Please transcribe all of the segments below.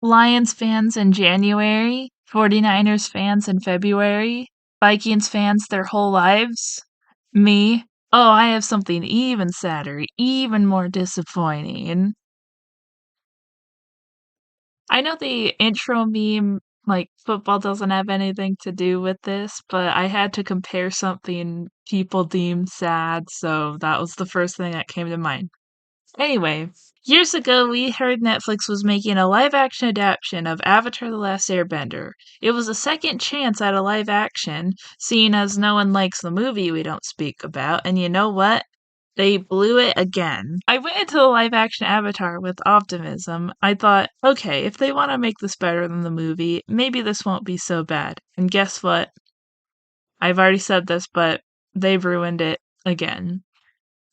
Lions fans in January, 49ers fans in February, Vikings fans their whole lives. Me. Oh, I have something even sadder, even more disappointing. I know the intro meme, like, football doesn't have anything to do with this, but I had to compare something people deem sad, so that was the first thing that came to mind. Anyway, years ago, we heard Netflix was making a live action adaptation of Avatar The Last Airbender. It was a second chance at a live action, seeing as no one likes the movie we don't speak about, and you know what? They blew it again. I went into the live action Avatar with optimism. I thought, okay, if they want to make this better than the movie, maybe this won't be so bad. And guess what? I've already said this, but they've ruined it again.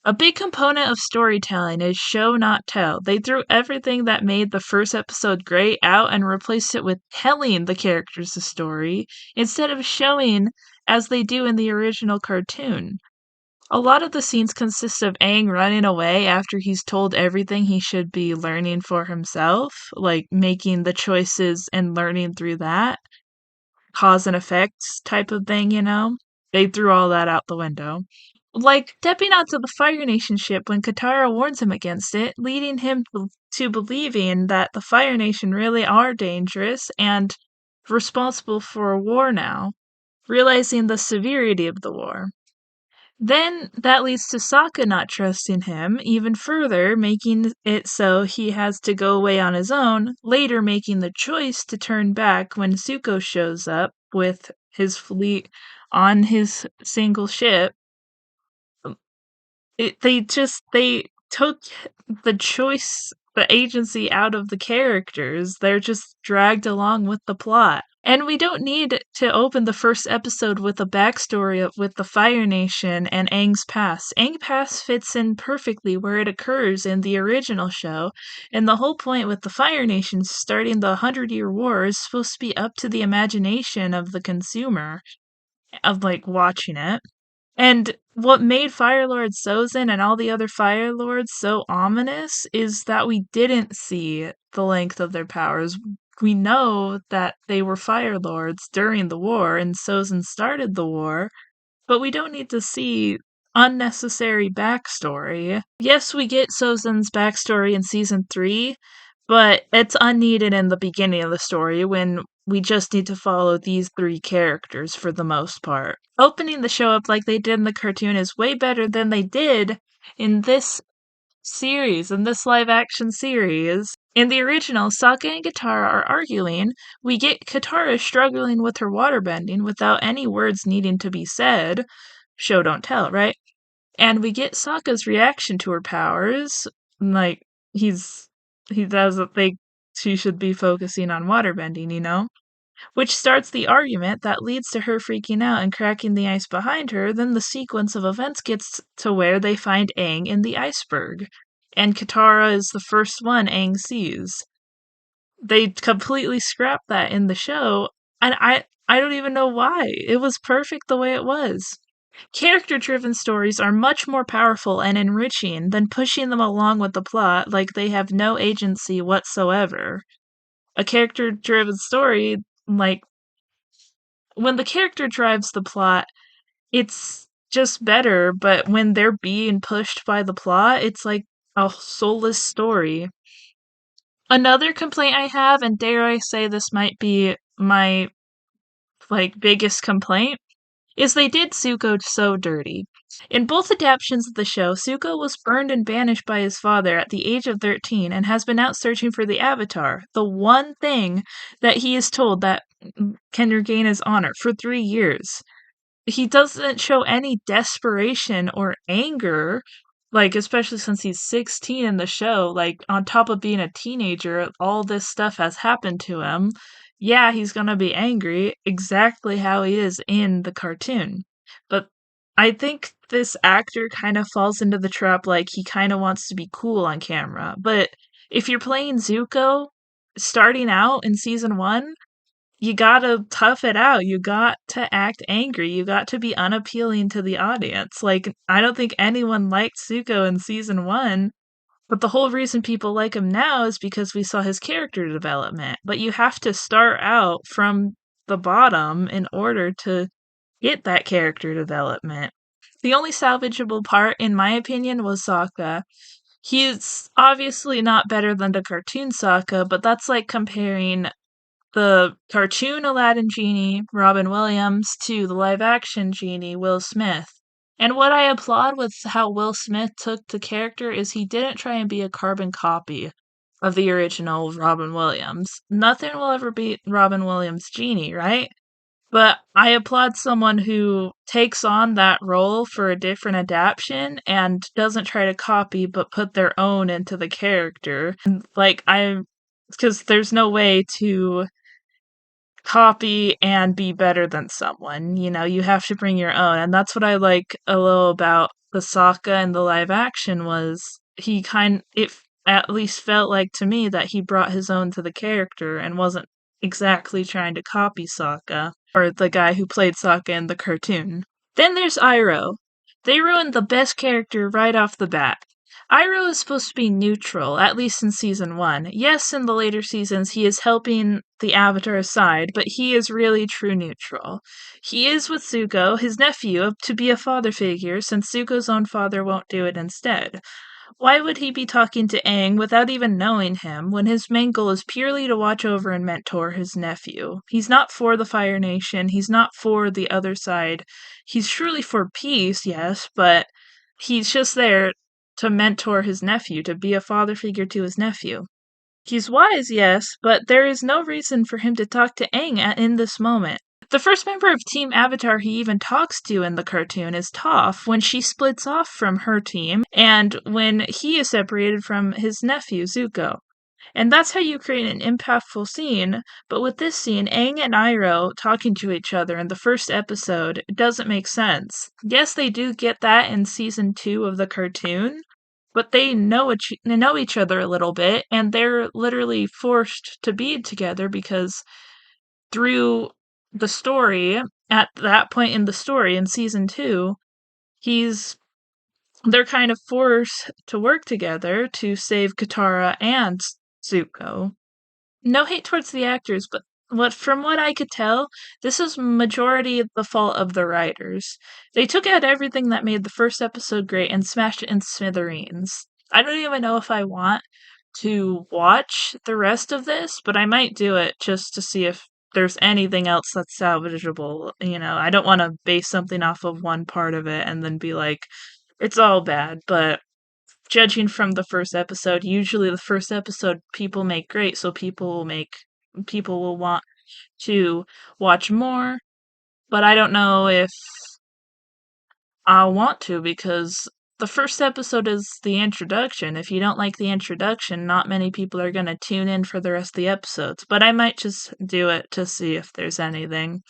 A big component of storytelling is show not tell. They threw everything that made the first episode great out and replaced it with telling the characters a story instead of showing as they do in the original cartoon. A lot of the scenes consist of Aang running away after he's told everything he should be learning for himself, like making the choices and learning through that, cause and effects type of thing, you know? They threw all that out the window. Like stepping onto the Fire Nation ship when Katara warns him against it, leading him to believing that the Fire Nation really are dangerous and responsible for a war now, realizing the severity of the war. Then that leads to Sokka not trusting him even further, making it so he has to go away on his own, later making the choice to turn back when Zuko shows up with his fleet on his single ship. They took the choice, the agency out of the characters. They're just dragged along with the plot. And we don't need to open the first episode with a backstory with the Fire Nation and Aang's past. Aang past fits in perfectly where it occurs in the original show, and the whole point with the Fire Nation starting the 100-Year War is supposed to be up to the imagination of the consumer, of like watching it. And what made Fire Lord Sozin and all the other Fire Lords so ominous is that we didn't see the length of their powers. We know that they were Fire Lords during the war and Sozin started the war, but we don't need to see unnecessary backstory. Yes, we get Sozin's backstory in season 3, but it's unneeded in the beginning of the story when we just need to follow these 3 characters for the most part. Opening the show up like they did in the cartoon is way better than they did in this series, in this live action series. In the original, Sokka and Katara are arguing. We get Katara struggling with her waterbending without any words needing to be said. Show don't tell, right? And we get Sokka's reaction to her powers. Like, he doesn't think she should be focusing on waterbending, you know? Which starts the argument that leads to her freaking out and cracking the ice behind her. Then the sequence of events gets to where they find Aang in the iceberg. And Katara is the first one Aang sees. They completely scrapped that in the show, and I don't even know why. It was perfect the way it was. Character-driven stories are much more powerful and enriching than pushing them along with the plot like they have no agency whatsoever. A character-driven story, like, when the character drives the plot, it's just better, but when they're being pushed by the plot, it's like a soulless story. Another complaint I have, and dare I say this might be my, like, biggest complaint, is they did Zuko so dirty. In both adaptations of the show, Zuko was burned and banished by his father at the age of 13 and has been out searching for the Avatar, the one thing that he is told that can regain his honor, for 3 years. He doesn't show any desperation or anger, like, especially since he's 16 in the show, like, on top of being a teenager, all this stuff has happened to him. Yeah, he's gonna be angry, exactly how he is in the cartoon. But I think this actor kind of falls into the trap, like, he kind of wants to be cool on camera. But if you're playing Zuko, starting out in season 1, you gotta tough it out. You got to act angry. You got to be unappealing to the audience. Like, I don't think anyone liked Zuko in season 1, But the whole reason people like him now is because we saw his character development. But you have to start out from the bottom in order to get that character development. The only salvageable part, in my opinion, was Sokka. He's obviously not better than the cartoon Sokka, but that's like comparing the cartoon Aladdin genie, Robin Williams, to the live action genie, Will Smith. And what I applaud with how Will Smith took the character is he didn't try and be a carbon copy of the original Robin Williams. Nothing will ever beat Robin Williams' genie, right? But I applaud someone who takes on that role for a different adaptation and doesn't try to copy but put their own into the character. Like, because there's no way to copy and be better than someone. You know, you have to bring your own. And that's what I like a little about the Sokka and the live action was it at least felt like to me that he brought his own to the character and wasn't exactly trying to copy Sokka or the guy who played Sokka in the cartoon. Then there's Iroh. They ruined the best character right off the bat. Iroh is supposed to be neutral, at least in season 1. Yes, in the later seasons, he is helping the Avatar side, but he is really true neutral. He is with Zuko, his nephew, to be a father figure, since Zuko's own father won't do it instead. Why would he be talking to Aang without even knowing him, when his main goal is purely to watch over and mentor his nephew? He's not for the Fire Nation, he's not for the other side. He's truly for peace, yes, but he's just there to mentor his nephew, to be a father figure to his nephew. He's wise, yes, but there is no reason for him to talk to Aang in this moment. The first member of Team Avatar he even talks to in the cartoon is Toph when she splits off from her team and when he is separated from his nephew Zuko. And that's how you create an impactful scene, but with this scene, Aang and Iroh talking to each other in the first episode doesn't make sense. Yes, they do get that in season 2 of the cartoon, but they know each other a little bit, and they're literally forced to be together because through the story, at that point in the story in season 2, they're kind of forced to work together to save Katara and Zuko. No hate towards the actors, but from what I could tell, this is majority the fault of the writers. They took out everything that made the first episode great and smashed it in smithereens. I don't even know if I want to watch the rest of this, but I might do it just to see if there's anything else that's salvageable. You know, I don't want to base something off of one part of it and then be like, it's all bad, but judging from the first episode, usually the first episode people make great, so people will want to watch more, but I don't know if I'll want to because the first episode is the introduction. If you don't like the introduction, not many people are going to tune in for the rest of the episodes, but I might just do it to see if there's anything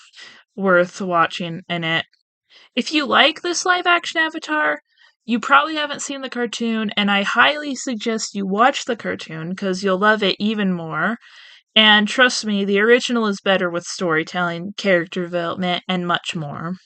worth watching in it. If you like this live action Avatar, you probably haven't seen the cartoon, and I highly suggest you watch the cartoon because you'll love it even more. And trust me, the original is better with storytelling, character development, and much more.